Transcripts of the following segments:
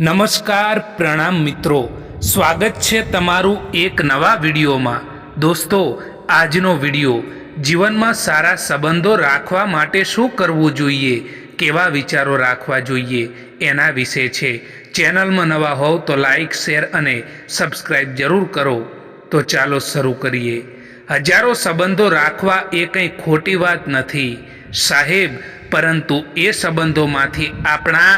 નમસ્કાર પ્રણામ મિત્રો, સ્વાગત છે તમારું એક નવા વિડીયોમાં। દોસ્તો, આજનો વિડીયો જીવનમાં સારા સંબંધો રાખવા માટે શું કરવું જોઈએ, કેવા વિચારો રાખવા જોઈએ એના વિશે છે। ચેનલમાં નવા હોવ તો લાઈક, શેર અને સબસ્ક્રાઈબ જરૂર કરો। તો ચાલો શરૂ કરીએ। હજારો સંબંધો રાખવા એ કંઈ ખોટી વાત નથી સાહેબ, પરંતુ એ સંબંધોમાંથી આપણા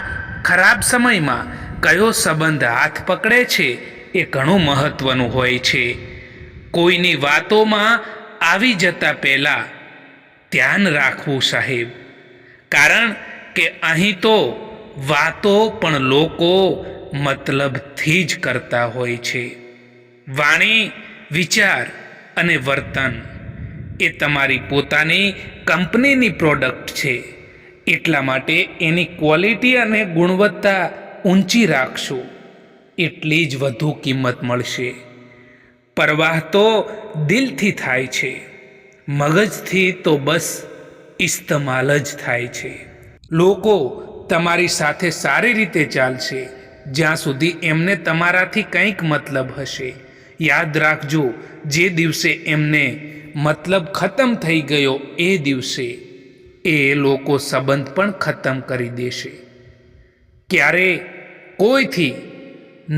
ખરાબ સમયમાં કયો સંબંધ હાથ પકડે છે એ ઘણું મહત્વનું હોય છે। કોઈની વાતોમાં આવી જતા પહેલાં ધ્યાન રાખવું સાહેબ, કારણ કે અહીં તો વાતો પણ લોકો મતલબથી જ કરતા હોય છે। વાણી, વિચાર અને વર્તન એ તમારી પોતાની કંપનીની પ્રોડક્ટ છે, એટલા માટે એની ક્વોલિટી અને ગુણવત્તા ઊંચી રાખશો એટલી જ વધુ કિંમત મળશે। પરવાહ તો દિલથી થાય છે, મગજથી તો બસ ઇસ્તેમાલ જ થાય છે। લોકો તમારી સાથે સારી રીતે ચાલશે જ્યાં સુધી એમને તમારાથી કંઈક મતલબ હશે। યાદ રાખજો, જે દિવસે એમને મતલબ ખતમ થઈ ગયો એ દિવસે એ લોકો સંબંધ પણ ખતમ કરી દેશે। ક્યારે કોઈથી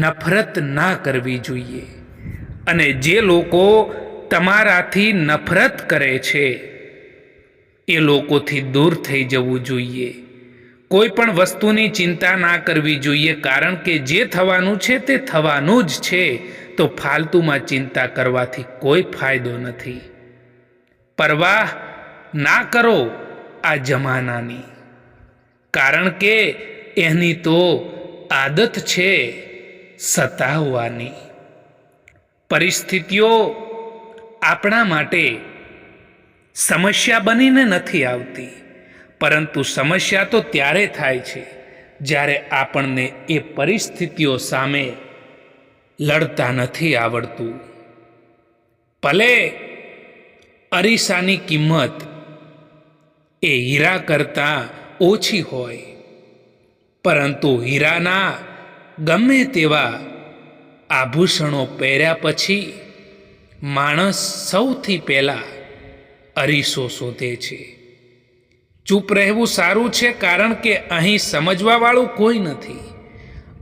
નફરત ના કરવી જોઈએ, અને જે લોકો તમારાથી નફરત કરે છે એ લોકોથી દૂર થઈ જવું જોઈએ। કોઈ પણ વસ્તુની ચિંતા ના કરવી જોઈએ, કારણ કે જે થવાનું છે તે થવાનું જ છે, તો ફાલતુમાં ચિંતા કરવાથી કોઈ ફાયદો નથી। પરવાહ ના કરો આ જમાનાની, કારણ કે એની તો આદત છે સતાવવાની। પરિસ્થિતિઓ આપણા માટે સમસ્યા બનીને નથી આવતી, પરંતુ સમસ્યા તો ત્યારે થાય છે જ્યારે આપણને એ પરિસ્થિતિઓ સામે લડતા નથી આવડતું। ભલે અરીસાની કિંમત એ હીરા કરતાં ઓછી હોય, પરંતુ હીરાના ગમે તેવા આભૂષણો પહેર્યા પછી માણસ સૌથી પહેલાં અરીસો શોધે છે। ચૂપ રહેવું સારું છે, કારણ કે અહીં સમજવાવાળું કોઈ નથી,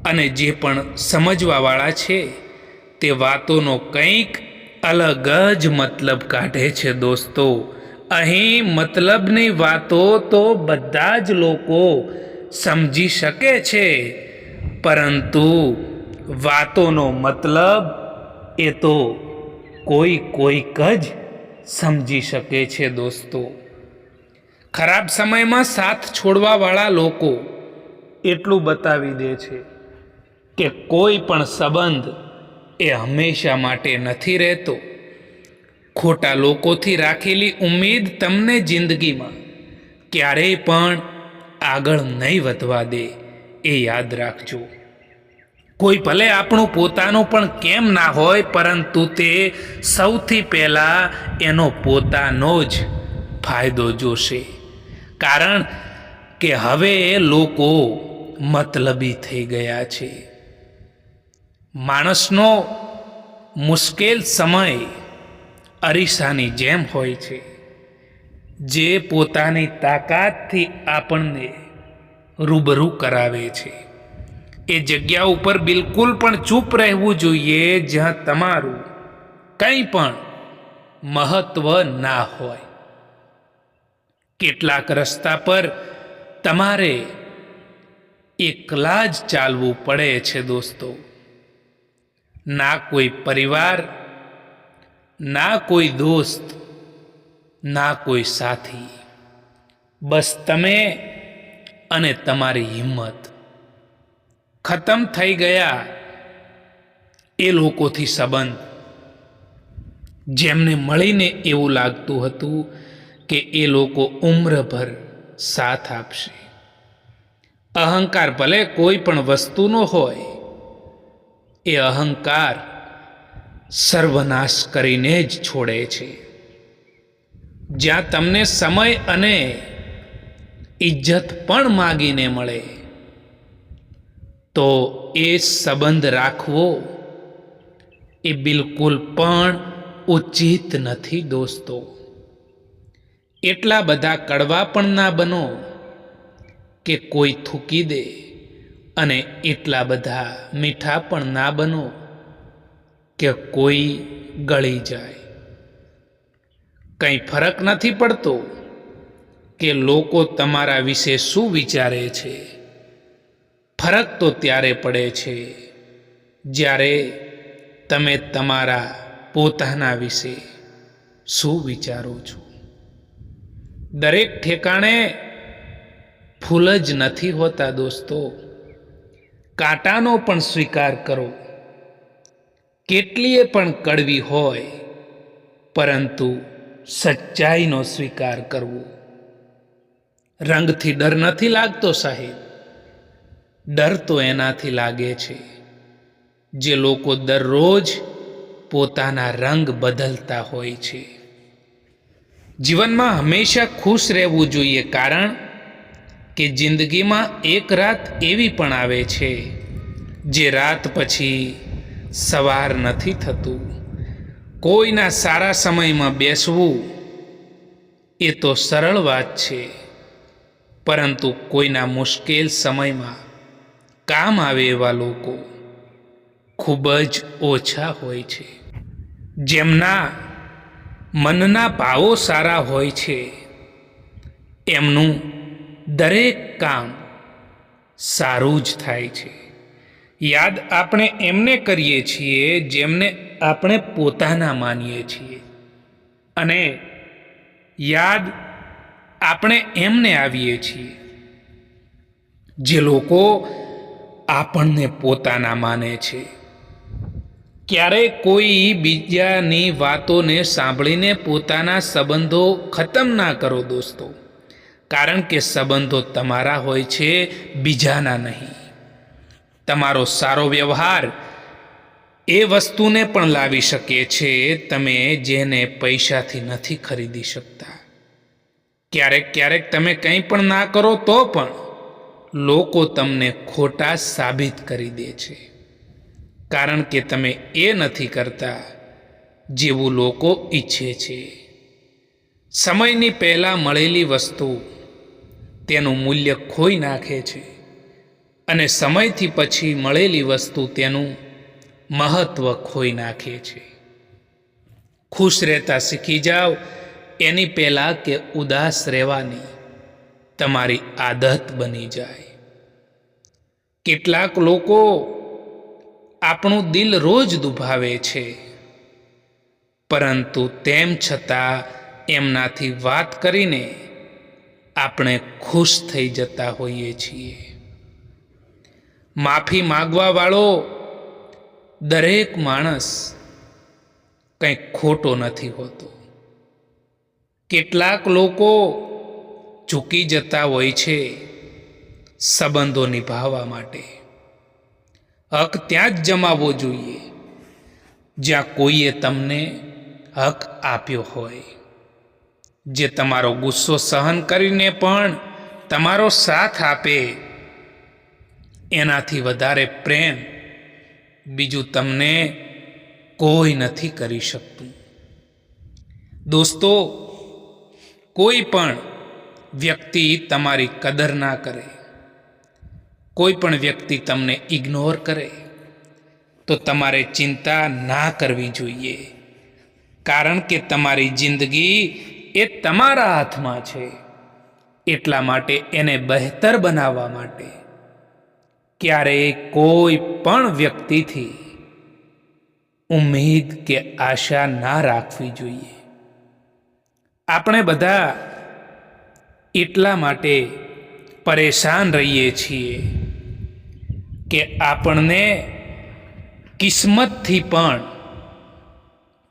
અને જે પણ સમજવાવાળા છે તે વાતોનો કંઈક અલગ જ મતલબ કાઢે છે। દોસ્તો, અહીં મતલબની વાતો તો બધા જ લોકો સમજી શકે છે, પરંતુ વાતોનો મતલબ એ તો કોઈક જ સમજી શકે છે। દોસ્તો, ખરાબ સમયમાં સાથ છોડવાવાળા લોકો એટલું બતાવી દે છે કે કોઈ પણ સંબંધ એ હંમેશા માટે નથી રહેતો। ખોટા લોકોથી રાખેલી ઉમ્મીદ તમને જિંદગીમાં ક્યારેય પણ આગળ નહીં વધવા દે, એ યાદ રાખજો। કોઈ ભલે આપણું પોતાનું પણ કેમ ના હોય, પરંતુ તે સૌથી પહેલાં એનો પોતાનો જ ફાયદો જોશે, કારણ કે હવે લોકો મતલબી થઈ ગયા છે। માણસનો મુશ્કેલ સમય અરીસાની જેમ હોય છે, જે પોતાની તાકાતથી આપણને રૂબરૂ કરાવે છે। એ જગ્યા ઉપર બિલકુલ પણ ચૂપ રહેવું જોઈએ જ્યાં તમારું કંઈ પણ મહત્વ ના હોય। કેટલાક રસ્તા પર તમારે એકલા જ ચાલવું પડે છે દોસ્તો। ના કોઈ પરિવાર, ના કોઈ દોસ્ત, ના કોઈ સાથી, બસ તમે અને તમારી હિંમત। ખતમ થઈ ગયા એ લોકોથી સંબંધ જેમને મળીને એવું લાગતું હતું કે એ લોકો ઉમ્રભર સાથ આપશે। અહંકાર ભલે કોઈ પણ વસ્તુનો હોય, એ અહંકાર સર્વનાશ કરીને જ છોડે છે। જ્યાં તમને સમય અને ઇજ્જત પણ માગીને મળે, તો એ સંબંધ રાખવો એ બિલકુલ પણ ઉચિત નથી દોસ્તો. એટલા બધા કડવા પણ ના બનો કે કોઈ થૂકી દે, અને એટલા બધા મીઠા પણ ના બનો કે કોઈ ગળી જાય. કંઈ ફરક નથી પડતો કે લોકો તમારા વિશે શું વિચારે છે. ફરક તો ત્યારે પડે છે જ્યારે તમે તમારા પોતાના વિશે શું વિચારો છો. દરેક ઠેકાણે ફૂલ જ નથી હોતા દોસ્તો. કાંટાનો પણ સ્વીકાર કરો. કેટલીય પણ કડવી હોય, પરંતુ સચ્ચાઈનો સ્વીકાર કરવો. રંગથી ડર નથી લાગતો સાહેબ. ડર તો એનાથી લાગે છે જે લોકો દરરોજ પોતાના રંગ બદલતા હોય છે. જીવનમાં હંમેશા ખુશ રહેવું જોઈએ, કારણ કે જિંદગીમાં એક રાત એવી પણ આવે છે જે રાત પછી સવાર નથી થતું. કોઈના સારા સમયમાં બેસવું એ તો સરળ વાત છે, પરંતુ કોઈના મુશ્કેલ સમયમાં કામ આવે એવા લોકો ખૂબ જ ઓછા હોય છે. જેમના મનના ભાવો સારા હોય છે, એમનું દરેક કામ સારું જ થાય છે. યાદ આપણે એમને કરીએ છીએ જેમને આપણે પોતાના માનીએ છીએ, અને યાદ આપણે એમને આવીએ છીએ જે લોકો આપણને પોતાના માને છે. ક્યારેય કોઈ બીજાની વાતોને સાંભળીને પોતાના સંબંધો ખતમ ના કરો દોસ્તો, કારણ કે સંબંધો તમારા હોય છે, બીજાના નહીં. તમારો સારો વ્યવહાર એ વસ્તુને પણ લાવી શકે છે તમે જેને પૈસાથી નથી ખરીદી શકતા. ક્યારેક ક્યારેક તમે કંઈ પણ ના કરો તો પણ લોકો તમને ખોટા સાબિત કરી દે છે, કારણ કે તમે એ નથી કરતા જેવું લોકો ઈચ્છે છે. સમયની પહેલાં મળેલી વસ્તુ તેનું મૂલ્ય ખોઈ નાખે છે, અને સમયથી પછી મળેલી વસ્તુ તેનું મહત્ત્વ ખોઈ નાખે છે. ખુશ રહેતા શીખી જાઓ એની પહેલાં કે ઉદાસ રહેવાની તમારી આદત બની જાય. કેટલાક લોકો આપણું દિલ રોજ દુભાવે છે, પરંતુ તેમ છતાં એમનાથી વાત કરીને આપણે ખુશ થઈ જતા હોઈએ છીએ. માફી માગવા વાળો દરેક માણસ કંઈ ખોટો નથી હોતો. કેટલાક લોકો ઝૂકી જતા હોય છે સંબંધો નિભાવવા માટે. હક ત્યાં જ જમાવવો જોઈએ જ્યાં કોઈએ તમને હક આપ્યો હોય, જે તમારો ગુસ્સો સહન કરીને પણ તમારો સાથ આપે. એનાથી વધારે પ્રેમ બીજું તમને કોઈ નથી કરી શકતું. દોસ્તો, કોઈ પણ વ્યક્તિ તમારી કદર ના કરે, કોઈ પણ વ્યક્તિ તમને ઇગ્નોર કરે તો તમારે ચિંતા ના કરવી જોઈએ, કારણ કે તમારી જિંદગી એ તમારા હાથમાં છે. એટલા માટે એને બહેતર બનાવવા માટે ક્યારેય કોઈ પણ વ્યક્તિથી ઉમ્મીદ કે આશા ના રાખવી જોઈએ. આપણે બધા એટલા માટે પરેશાન રહીએ છીએ કે આપણને કિસ્મતથી પણ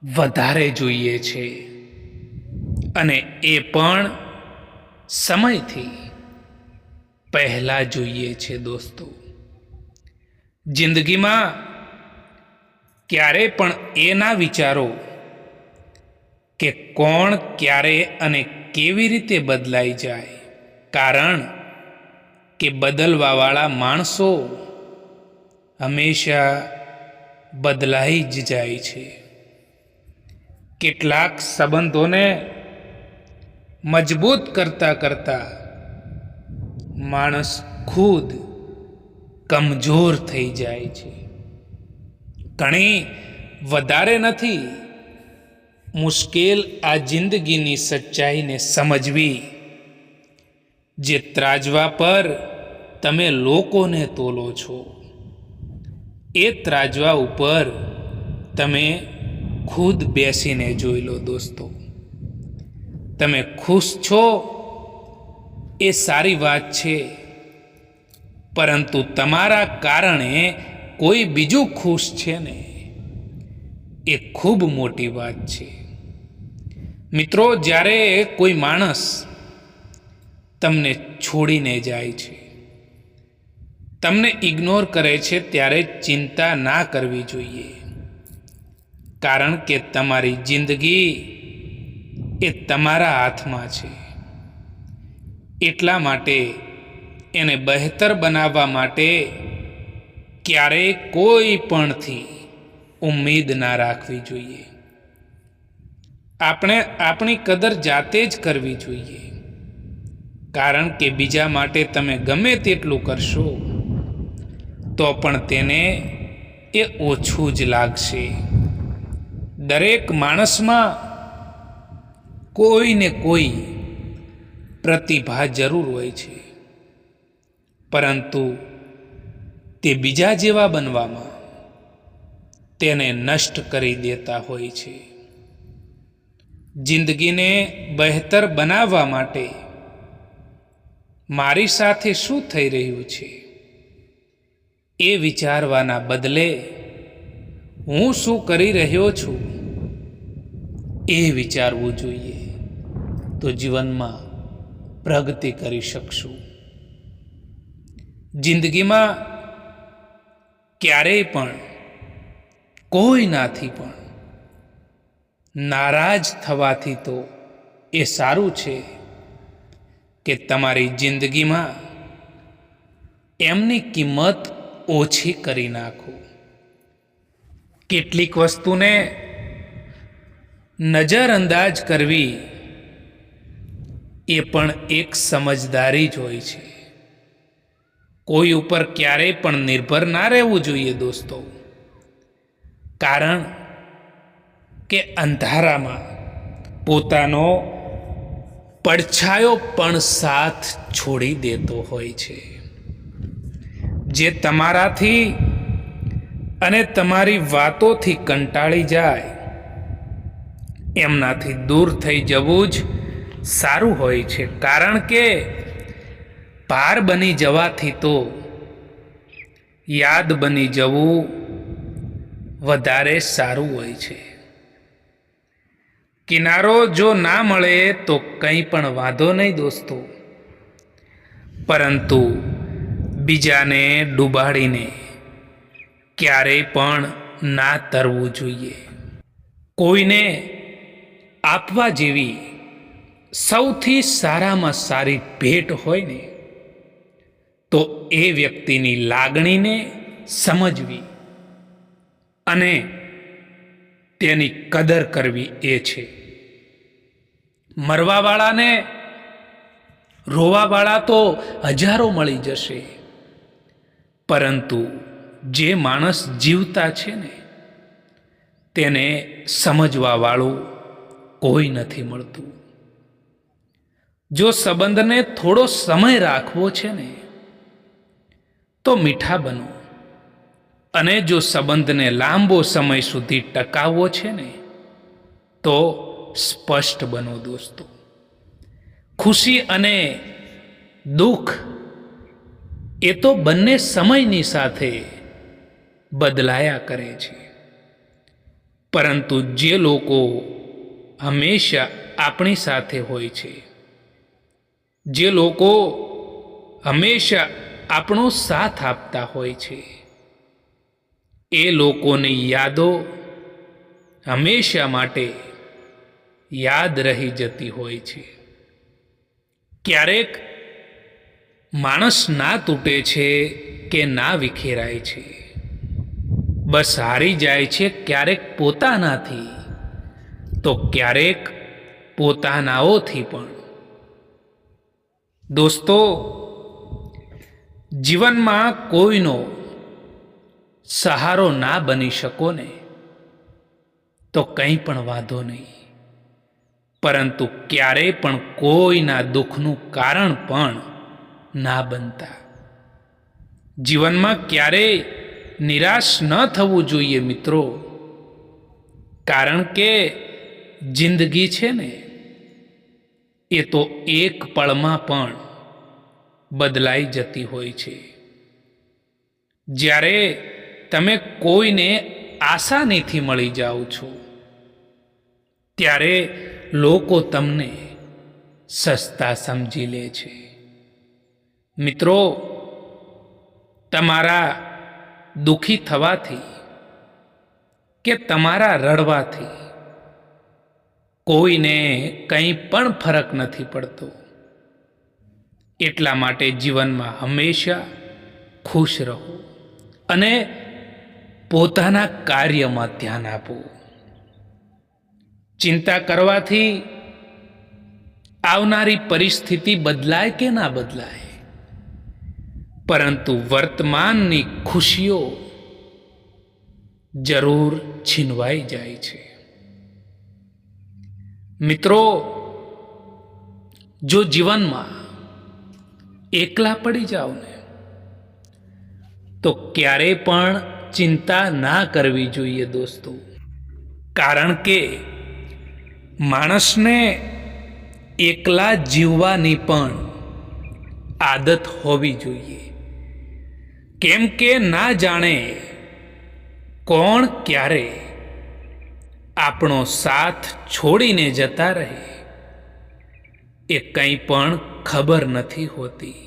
વધારે જોઈએ છે, અને એ પણ સમયથી પહેલા જોઈએ છે. દોસ્તો, જિંદગીમાં ક્યારે પણ એ ના વિચારો કે કોણ ક્યારે અને કેવી રીતે બદલાઈ જાય, કારણ કે બદલવાવાળા માણસો હંમેશા બદલાઈ જ જાય છે. કેટલાક સંબંધોને મજબૂત કરતા કરતા માણસ ખુદ કમજોર થઈ જાય છે. ઘણી વધારે નથી મુશ્કેલ આ જિંદગીની સચ્ચાઈને સમજવી. જે ત્રાજવા પર તમે લોકોને તોલો છો, એ ત્રાજવા ઉપર તમે ખુદ બેસીને જોઈ લો દોસ્તો. તમે ખુશ છો એ સારી વાત છે, પરંતુ તમારા કારણે કોઈ બીજું ખુશ છે ને, એ ખૂબ મોટી વાત છે. મિત્રો, જ્યારે કોઈ માણસ તમને છોડીને જાય છે, તમને ઇગ્નોર કરે છે, ત્યારે ચિંતા ના કરવી જોઈએ. કારણ કે તમારી જિંદગી એ તમારા હાથમાં છે. એટલા માટે એને બહેતર બનાવવા માટે ક્યારેય કોઈ પણથી ઉમ્મીદ ના રાખવી જોઈએ. આપણે આપણી કદર જાતે જ કરવી જોઈએ. કારણ કે બીજા માટે તમે ગમે તેટલું કરશો તો પણ તેને એ ઓછું જ લાગશે. દરેક માણસમાં કોઈ ને કોઈ પ્રતિભા જરૂર હોય છે, પરંતુ તે બીજા જેવા બનવામાં તેને નષ્ટ કરી દેતા હોય છે. જિંદગીને બહેતર બનાવવા માટે મારી સાથે શું થઈ રહ્યું છે એ વિચારવાના બદલે હું શું કરી રહ્યો છું એ વિચારવું જોઈએ. તો જીવનમાં પ્રગતિ કરી શકશું. જિંદગીમાં ક્યારેય પણ કોઈનાથી પણ નારાજ થવાથી તો એ સારું છે કે તમારી જિંદગીમાં એમની કિંમત ઓછી કરી નાખો. કેટલીક વસ્તુને નજરઅંદાજ કરવી એ પણ એક સમજદારી જ હોય છે. કોઈ ઉપર ક્યારેય પણ નિર્ભર ના રહેવું જોઈએ દોસ્તો. કારણ કે અંધારામાં પોતાનો પડછાયો પણ સાથ છોડી દેતો હોય છે. જે તમારાથી અને તમારી વાતોથી કંટાળી જાય, એમનાથી દૂર થઈ જવું જ સારું હોય છે. કારણ કે ભાર બની જવાથી તો યાદ બની જવું વધારે સારું હોય છે. કિનારો જો ના મળે તો કંઈ પણ વાંધો નહીં દોસ્તો, પરંતુ બીજાને ડૂબાડીને ક્યારેય પણ ના તરવું જોઈએ. કોઈને આપવા જેવી સૌથી સારામાં સારી ભેટ હોય ને, તો એ વ્યક્તિની લાગણીને સમજવી અને તેની કદર કરવી એ છે. મરવાવાળાને રોવાવાળા તો હજારો મળી જશે, પરંતુ જે માણસ જીવતા છે ને, તેને સમજવાવાળું કોઈ નથી મળતું. જો સંબંધને થોડો સમય રાખવો છે ને, તો મીઠા બનો. અને જો સંબંધને લાંબો સમય સુધી ટકાવવો છે ને, તો સ્પષ્ટ બનો દોસ્તો. ખુશી અને દુઃખ એ તો બંને સમયની સાથે બદલાયા કરે છે, પરંતુ જે લોકો હંમેશા આપણી સાથે હોય છે, જે લોકો હંમેશા આપણો સાથ આપતા હોય છે, એ લોકોની યાદો હંમેશા માટે યાદ રહી જતી હોય છે. ક્યારેક માણસ ના તૂટે છે કે ના વિખેરાય છે, બસ હારી જાય છે ક્યારેક પોતાનાથી તો ક્યારેક પોતાનાઓથી પણ. દોસ્તો, જીવનમાં કોઈનો સહારો ના બની શકો ને તો કંઈ પણ વાંધો નહીં, પરંતુ ક્યારેય પણ કોઈના દુઃખનું કારણ પણ ના બનતા. જીવનમાં ક્યારેય નિરાશ ન થવું જોઈએ મિત્રો, કારણ કે જિંદગી છે ને એ તો એક પળમાં પણ બદલાઈ જતી હોય છે. જ્યારે તમે કોઈને આસાનીથી મળી જાઓ છો ત્યારે લોકો તમને સસ્તા સમજી લે છે. મિત્રો, તમારા દુઃખી થવાથી કે તમારા રડવાથી કોઈને કંઈ પણ ફરક નથી પડતો. એટલા માટે જીવનમાં હંમેશા ખુશ રહો અને પોતાના કાર્યમાં ધ્યાન આપો. ચિંતા કરવાથી આવનારી પરિસ્થિતિ બદલાય કે ના બદલાય, પરંતુ વર્તમાનની ખુશીઓ જરૂર છીનવાઈ જાય છે. મિત્રો, જો જીવનમાં એકલા પડી જાઓ ને તો ક્યારેય પણ ચિંતા ના કરવી જોઈએ દોસ્તો, કારણ કે માણસને એકલા જીવવાની પણ આદત હોવી જોઈએ. કેમ કે ના જાણે કોણ ક્યારે આપણો સાથ છોડીને જતા રહે, એ કંઈ પણ ખબર નથી હોતી.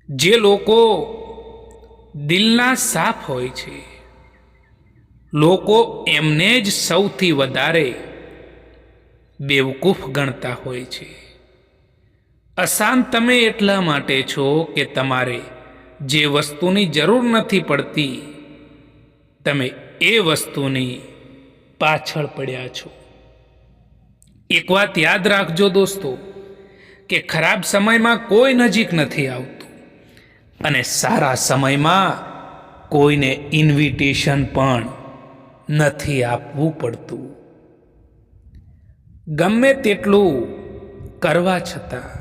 જે લોકો દિલના સાફ હોય છે, લોકો એમને જ સૌથી વધારે બેવકૂફ ગણતા હોય છે. અશાંત તમે એટલા માટે છો કે તમારે જે વસ્તુની જરૂર નથી પડતી, તમે એ વસ્તુની પાછળ પડ્યા છો. એક વાત યાદ રાખજો દોસ્તો, કે ખરાબ સમયમાં કોઈ નજીક નથી આવતું અને સારા સમયમાં કોઈને ઇન્વિટેશન પણ નથી આપવું પડતું. ગમે તેટલું કરવા છતાં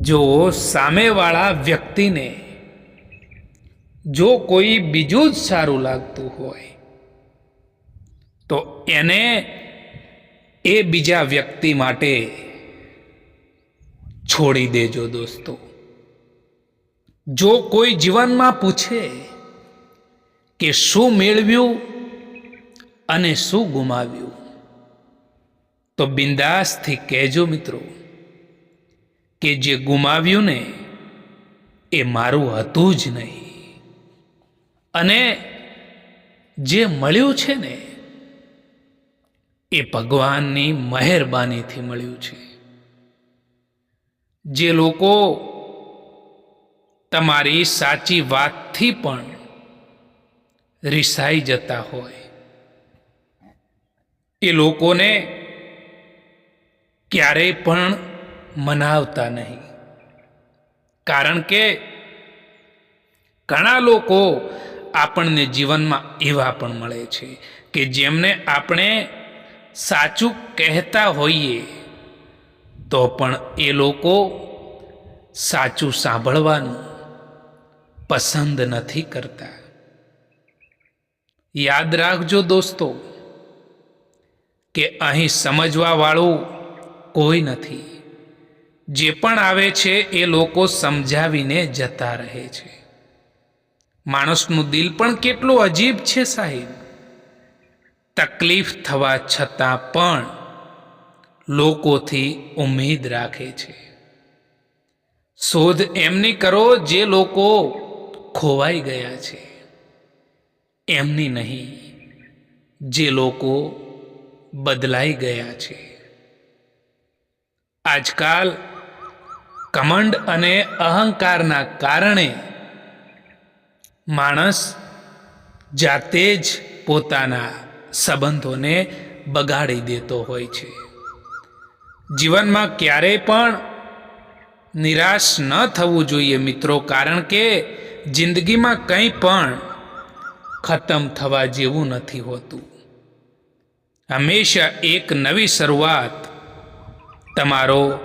જો સામેવાળા વ્યક્તિને જો કોઈ બીજું જ સારું લાગતું હોય તો એને એ બીજા વ્યક્તિ માટે છોડી દેજો દોસ્તો. જો કોઈ જીવનમાં પૂછે કે શું મેળવ્યું અને શું ગુમાવ્યું, તો બિંદાસથી કહેજો મિત્રો કે જે ગુમાવ્યું ને એ મારું હતું જ નહીં, અને જે મળ્યું છે ને એ ભગવાનની મહેરબાનીથી મળ્યું છે. જે લોકો તમારી સાચી વાતથી પણ રિસાઈ જતા હોય, એ લોકોને ક્યારેય પણ મનાવતા નહીં, કારણ કે ઘણા લોકો આપણને જીવનમાં એવા પણ મળે છે કે જેમને આપણે સાચું કહેતા હોઈએ તો પણ એ લોકો સાચું સાંભળવાનું પસંદ નથી કરતા. યાદ રાખજો દોસ્તો કે અહીં સમજવા વાળું કોઈ નથી. જે પણ આવે છે એ લોકો સમજાવીને જતા રહે છે. માણસનું દિલ પણ કેટલું અજીબ છે સાહેબ. તકલીફ થવા છતાં પણ લોકોથી ઉમ્મીદ રાખે છે. શોધ એમની કરો જે લોકો ખોવાઈ ગયા છે, એમની નહીં જે લોકો બદલાઈ ગયા છે. આજકાલ કમંડ અને અહંકારના કારણે માણસ જાતે જ પોતાના સંબંધોને બગાડી દેતો હોય છે. જીવનમાં ક્યારેય પણ નિરાશ ન થવું જોઈએ મિત્રો, કારણ કે જિંદગીમાં કંઈ પણ ખતમ થવા જેવું નથી હોતું. હંમેશા એક નવી શરૂઆત તમારો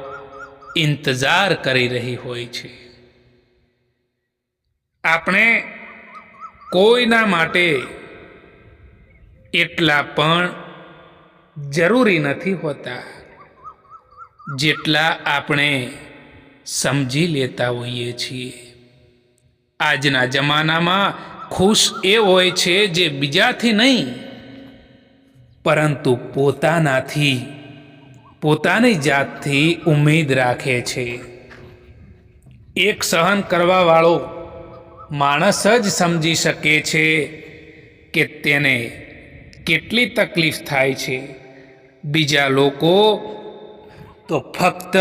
ઇંતજાર કરી રહી હોય છે. આપણે કોઈના માટે એટલા પણ જરૂરી નથી હોતા જેટલા આપણે સમજી લેતા હોઈએ છીએ. આજના જમાનામાં ખુશ એ હોય છે જે બીજાથી નહીં પરંતુ પોતાનાથી, પોતાની જાતથી ઉમ્મીદ રાખે છે. એક સહન કરવાવાળો માણસ જ સમજી શકે છે કે તેને કેટલી તકલીફ થાય છે. બીજા લોકો તો ફક્ત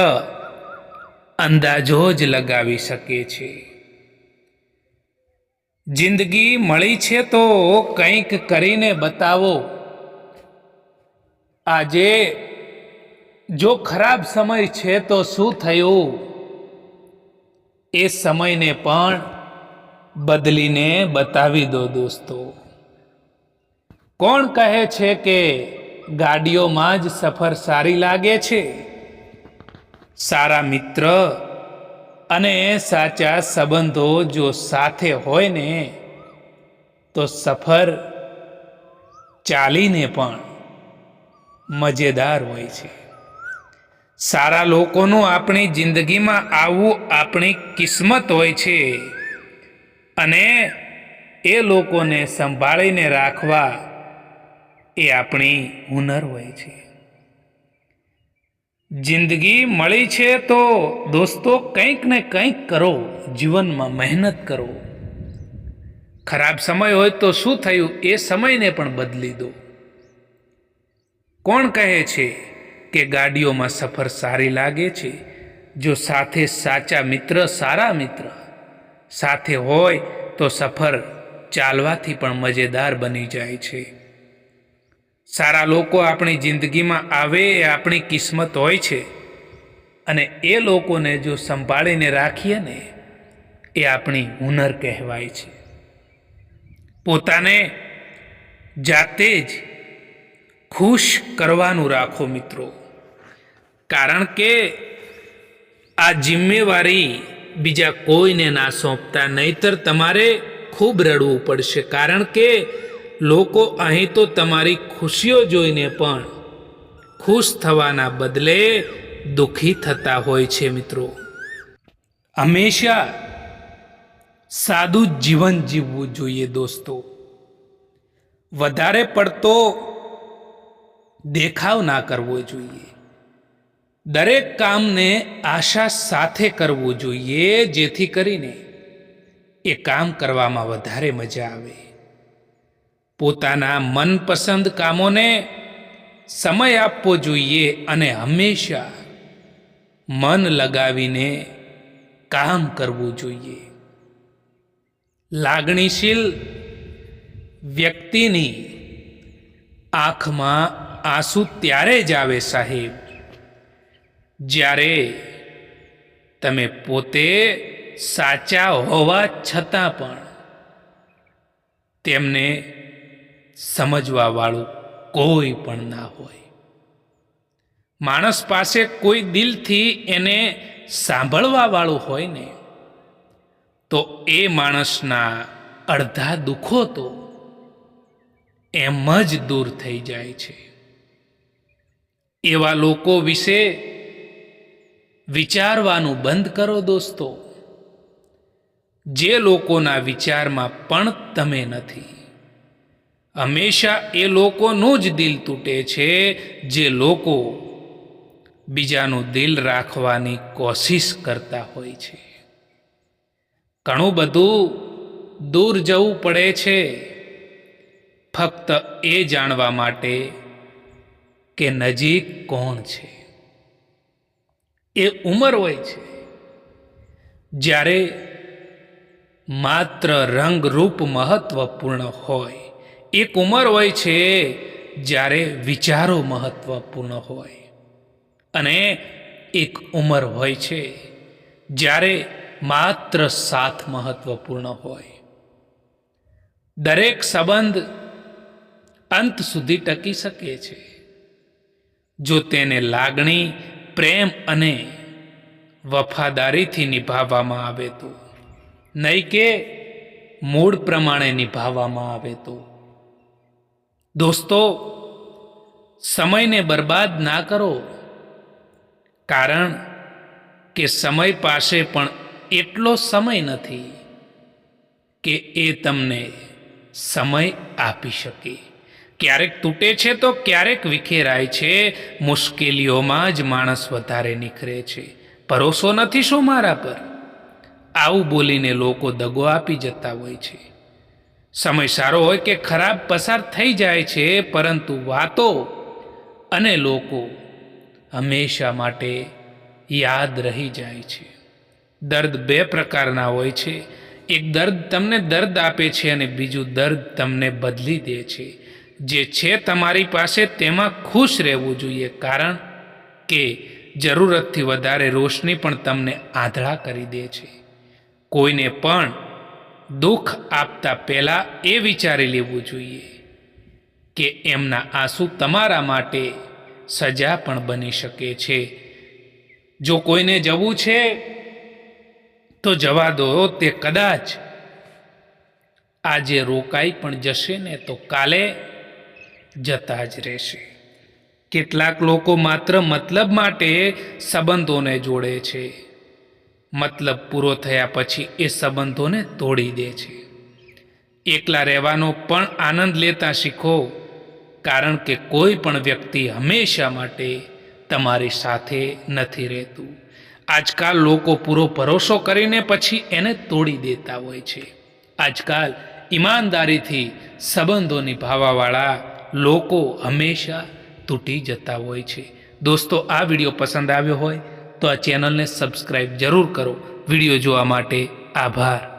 અંદાજો જ લગાવી શકે છે. જિંદગી મળી છે તો કંઈક કરીને બતાવો. આજે જો ખરાબ સમય છે તો શું થયું, એ સમયને પણ બદલીને બતાવી દો દોસ્તો. કોણ કહે છે કે ગાડીઓમાં જ સફર સારી લાગે છે? સારા મિત્ર અને સાચા સંબંધો જો સાથે હોય ને તો સફર ચાલીને પણ મજેદાર હોય છે. સારા લોકોનું આપણી જિંદગીમાં આવવું આપણી કિસ્મત હોય છે અને એ લોકોને સંભાળીને રાખવા એ આપણી હુનર હોય છે. જિંદગી મળી છે તો દોસ્તો કંઈક ને કંઈક કરો, જીવનમાં મહેનત કરો. ખરાબ સમય હોય તો શું થયું, એ સમયને પણ બદલી દો. કોણ કહે છે કે ગાડીઓમાં સફર સારી લાગે છે? જો સાથે સાચા મિત્ર, સારા મિત્ર સાથે હોય તો સફર ચાલવાથી પણ મજેદાર બની જાય છે. સારા લોકો આપણી જિંદગીમાં આવે એ આપણી કિસ્મત હોય છે અને એ લોકોને જો સંભાળીને રાખીએ ને એ આપણી હુનર કહેવાય છે. પોતાને જાતે જ ખુશ કરવાનું રાખો મિત્રો, કારણ કે આ જિમ્મેવારી બીજા કોઈને ના સોંપતા, નહીતર તમારે ખૂબ રડવું પડશે. કારણ કે લોકો અહીં તો તમારી ખુશીઓ જોઈને પણ ખુશ થવાના બદલે દુઃખી થતા હોય છે મિત્રો. હંમેશા સાદું જીવન જીવવું જોઈએ દોસ્તો. વધારે પડતો દેખાવ ના કરવો જોઈએ. દરેક કામને આશા સાથે કરવું જોઈએ, જેથી કરીને એ કામ કરવામાં વધારે મજા આવે. પોતાના મનપસંદ કામોને સમય આપવો જોઈએ અને હંમેશા મન લગાવીને કામ કરવું જોઈએ. લાગણીશીલ વ્યક્તિની આંખમાં આંસુ ત્યારે જ આવે સાહેબ, જ્યારે તમે પોતે સાચા હોવા છતાં પણ તેમને સમજવા વાળું કોઈ પણ ના હોય. માણસ પાસે કોઈ દિલથી એને સાંભળવા વાળું હોય ને તો એ માણસના અડધા દુઃખો તો એમ જ દૂર થઈ જાય છે. એવા લોકો વિશે વિચારવાનું બંધ કરો દોસ્તો, જે લોકોના વિચારમાં પણ તમે નથી. હંમેશા એ લોકોનું જ દિલ તૂટે છે જે લોકો બીજાનું દિલ રાખવાની કોશિશ કરતા હોય છે. ઘણું બધું દૂર જવું પડે છે ફક્ત એ જાણવા માટે કે નજીક કોણ છે. એ ઉંમર હોય છે જ્યારે માત્ર રંગરૂપ મહત્વપૂર્ણ હોય. એક ઉંમર હોય છે જ્યારે વિચારો મહત્વપૂર્ણ હોય, અને એક ઉંમર હોય છે જ્યારે માત્ર સાથ મહત્વપૂર્ણ હોય. દરેક સંબંધ અંત સુધી ટકી શકે છે જો તેને લાગણી, પ્રેમ અને વફાદારીથી નિભાવવામાં આવે તો, નહીં કે મૂડ પ્રમાણે નિભાવવામાં આવે તો. દોસ્તો, સમયને બરબાદ ના કરો, કારણ કે સમય પાસે પણ એટલો સમય નથી કે એ તમને સમય આપી શકે. ક્યારેક તૂટે છે તો ક્યારેક વિખેરાય છે. મુશ્કેલીઓમાં જ માણસ વધારે નિખરે છે. ભરોસો નથી શું મારા પર? આવું બોલીને લોકો દગો આપી જતા હોય છે. સમય સારો હોય કે ખરાબ પસાર થઈ જાય છે, પરંતુ વાતો અને લોકો હંમેશા માટે યાદ રહી જાય છે. દર્દ બે પ્રકારના હોય છે. એક દર્દ તમને દર્દ આપે છે અને બીજું દર્દ તમને બદલી દે છે. જે છે તમારી પાસે તેમાં ખુશ રહેવું જોઈએ, કારણ કે જરૂરતથી વધારે રોશની પણ તમને આંધળા કરી દે છે. કોઈને પણ દુઃખ આપતા પહેલાં એ વિચારી લેવું જોઈએ કે એમના આંસુ તમારા માટે સજા પણ બની શકે છે. જો કોઈને જવું છે તો જવા દો. તે કદાચ આજે રોકાઈ પણ જશે ને તો કાલે જતા જ રહેશે. કેટલાક લોકો માત્ર મતલબ માટે સંબંધોને જોડે છે. મતલબ પૂરો થયા પછી એ સંબંધોને તોડી દે છે. એકલા રહેવાનો પણ આનંદ લેતા શીખો, કારણ કે કોઈ પણ વ્યક્તિ હંમેશા માટે તમારી સાથે નથી રહેતું. આજકાલ લોકો પૂરો ભરોસો કરીને પછી એને તોડી દેતા હોય છે. આજકાલ ઈમાનદારીથી સંબંધો નિભાવવાવાળા લોકો હંમેશા તૂટી જતા હોય છે. દોસ્તો, આ વિડીયો પસંદ આવ્યો હોય તો આ ચેનલને સબસ્ક્રાઈબ જરૂર કરો. વિડીયો જોવા માટે આભાર.